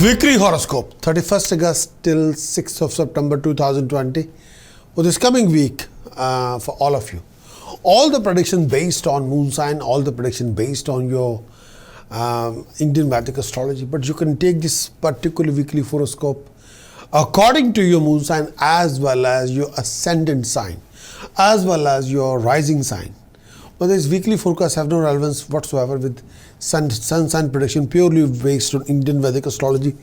Weekly horoscope, 31st August till 6th of September 2020. For this coming week, for all of you, all the predictions based on moon sign, all the predictions based on your Indian Vedic astrology, but you can take this particular weekly horoscope according to your moon sign as well as your ascendant sign, as well as your rising sign. But this weekly forecast have no relevance whatsoever with sun sign prediction, purely based on Indian Vedic astrology,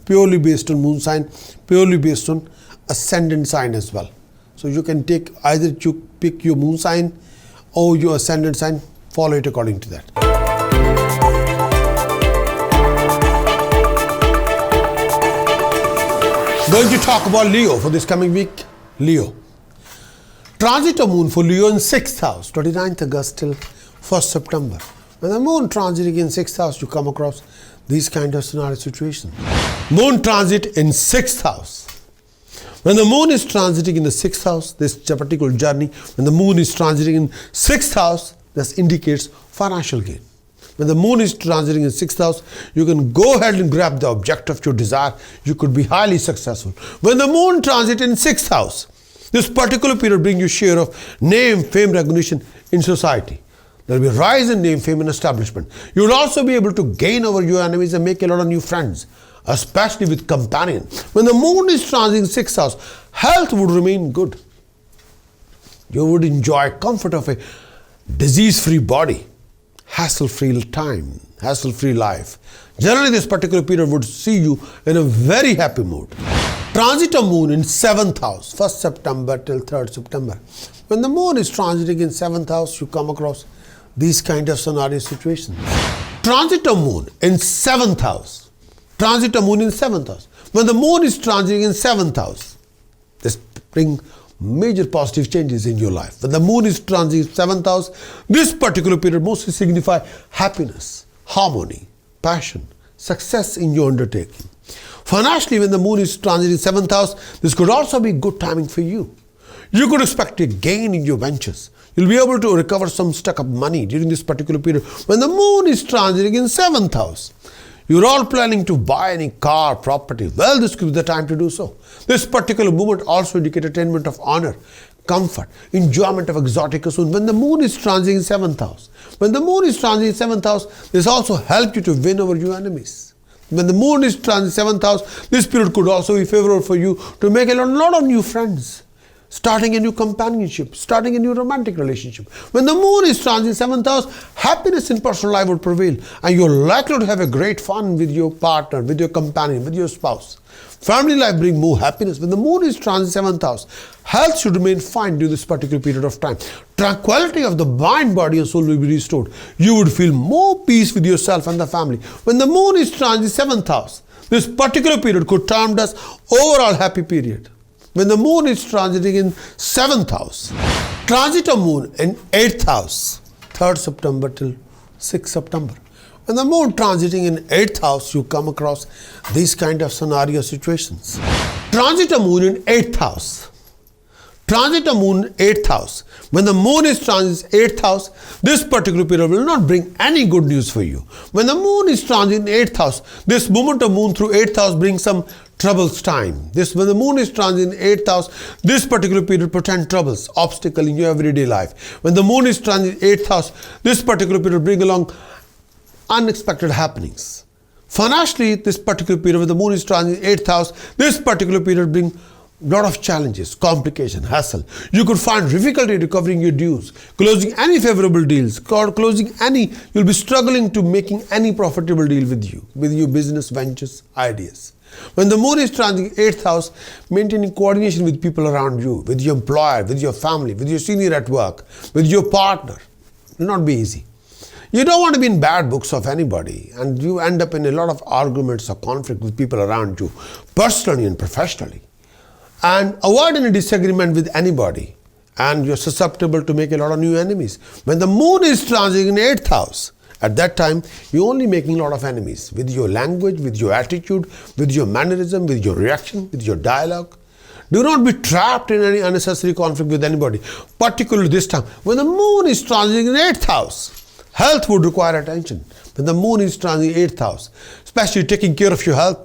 purely based on moon sign, purely based on ascendant sign as well. So you can take either you pick your moon sign or your ascendant sign, follow it according to that. Going to talk about Leo for this coming week. Leo. Transit of moon for Leo in 6th house, 29th August till 1st September. When the moon transiting in 6th house, you come across these kind of scenario situations. Moon transit in 6th house. When the moon is transiting in the 6th house, this particular journey, when the moon is transiting in 6th house, this indicates financial gain. When the moon is transiting in 6th house, you can go ahead and grab the object of your desire. You could be highly successful. When the moon transit in 6th house, this particular period brings you share of name, fame, recognition in society. There will be rise in name, fame and establishment. You will also be able to gain over your enemies and make a lot of new friends, especially with companion. When the moon is transiting 6th house, health would remain good. You would enjoy comfort of a disease-free body, hassle-free time, hassle-free life. Generally, this particular period would see you in a very happy mood. Transit of moon in 7th house, 1st September till 3rd September. When the moon is transiting in 7th house, you come across these kind of scenario situations. Transit of moon in 7th house. Transit of moon in 7th house. When the moon is transiting in 7th house, this brings major positive changes in your life. When the moon is transiting in 7th house, this particular period mostly signifies happiness, harmony, passion, success in your undertaking. Financially, when the moon is transiting 7th house, this could also be good timing for you. You could expect a gain in your ventures. You'll be able to recover some stuck up money during this particular period. When the moon is transiting in 7th house, you're all planning to buy any car, property. Well, this could be the time to do so. This particular movement also indicates attainment of honor, comfort, enjoyment of exotic pursuit. When the moon is transiting in 7th house, when the moon is transiting in 7th house, this also helps you to win over your enemies. When the moon is transiting 7th house, this period could also be favorable for you to make a lot of new friends, starting a new companionship, starting a new romantic relationship. When the moon is transiting 7th house, happiness in personal life will prevail and you're likely to have a great fun with your partner, with your companion, with your spouse. Family life brings more happiness. When the moon is transiting 7th house, health should remain fine during this particular period of time. Tranquility of the mind, body and soul will be restored. You would feel more peace with yourself and the family. When the moon is transiting 7th house, this particular period could term as overall happy period. When the moon is transiting in 7th house, transit of moon in 8th house, 3rd September till 6th September. When the moon transiting in 8th house, you come across these kind of scenario situations. Transit of moon in 8th house. Transit of moon in 8th house. When the moon is transiting 8th house, this particular period will not bring any good news for you. When the moon is transiting 8th house, this movement of moon through 8th house brings some troubles time. When the moon is transiting 8th house, this particular period portends troubles, obstacle in your everyday life. When the moon is transiting 8th house, this particular period brings along unexpected happenings. Financially, this particular period when the moon is transiting 8th house, this particular period brings a lot of challenges, complication, hassle. You could find difficulty recovering your dues, closing any favorable deals, you'll be struggling to making any profitable deal with your business ventures, ideas. When the moon is transiting 8th house, maintaining coordination with people around you, with your employer, with your family, with your senior at work, with your partner, will not be easy. You don't want to be in bad books of anybody and you end up in a lot of arguments or conflict with people around you, personally and professionally. And avoid any disagreement with anybody and you're susceptible to make a lot of new enemies. When the moon is transiting in 8th house, at that time, you're only making a lot of enemies with your language, with your attitude, with your mannerism, with your reaction, with your dialogue. Do not be trapped in any unnecessary conflict with anybody, particularly this time. When the moon is transiting in 8th house, health would require attention. When the moon is transiting 8th house, especially taking care of your health,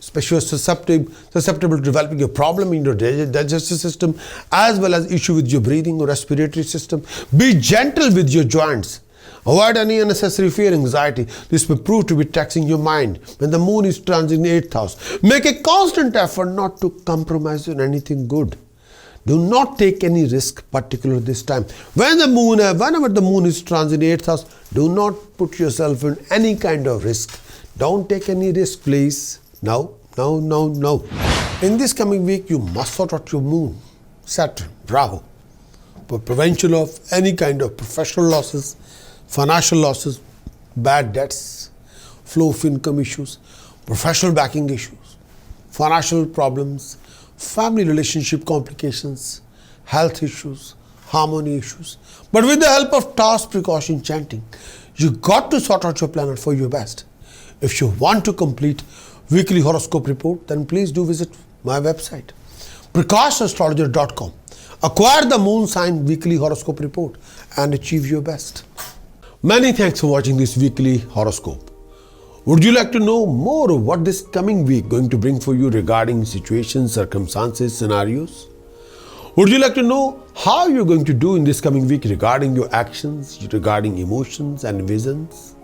especially susceptible to developing a problem in your digestive system, as well as issue with your breathing or respiratory system. Be gentle with your joints. Avoid any unnecessary fear, anxiety. This may prove to be taxing your mind when the moon is transiting 8th house. Make a constant effort not to compromise on anything good. Do not take any risk, particularly this time. Whenever the moon is transiting 8th house, do not put yourself in any kind of risk. Don't take any risk, please. No. In this coming week, you must sort out your moon, Saturn, Rahu, for prevention of any kind of professional losses, financial losses, bad debts, flow of income issues, professional backing issues, financial problems, family relationship complications, health issues, harmony issues. But with the help of task precaution chanting, you got to sort out your planet for your best. If you want to complete weekly horoscope report, then please do visit my website, prakashastrologer.com. Acquire the moon sign weekly horoscope report and achieve your best. Many thanks for watching this weekly horoscope. Would you like to know more of what this coming week going to bring for you regarding situations, circumstances, scenarios? Would you like to know how you're going to do in this coming week regarding your actions, regarding emotions and visions?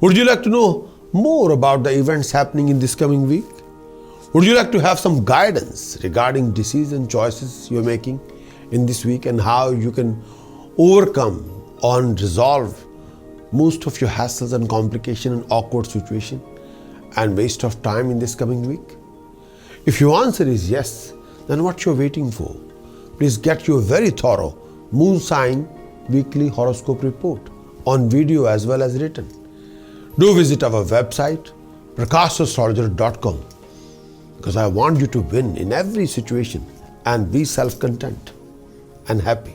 Would you like to know more about the events happening in this coming week? Would you like to have some guidance regarding decision choices you're making in this week and how you can overcome and resolve most of your hassles and complication and awkward situation and waste of time in this coming week? If your answer is yes, then what you're waiting for? Please get your very thorough moon sign weekly horoscope report on video as well as written. Do visit our website, prakashastrologer.com, because I want you to win in every situation and be self-content and happy.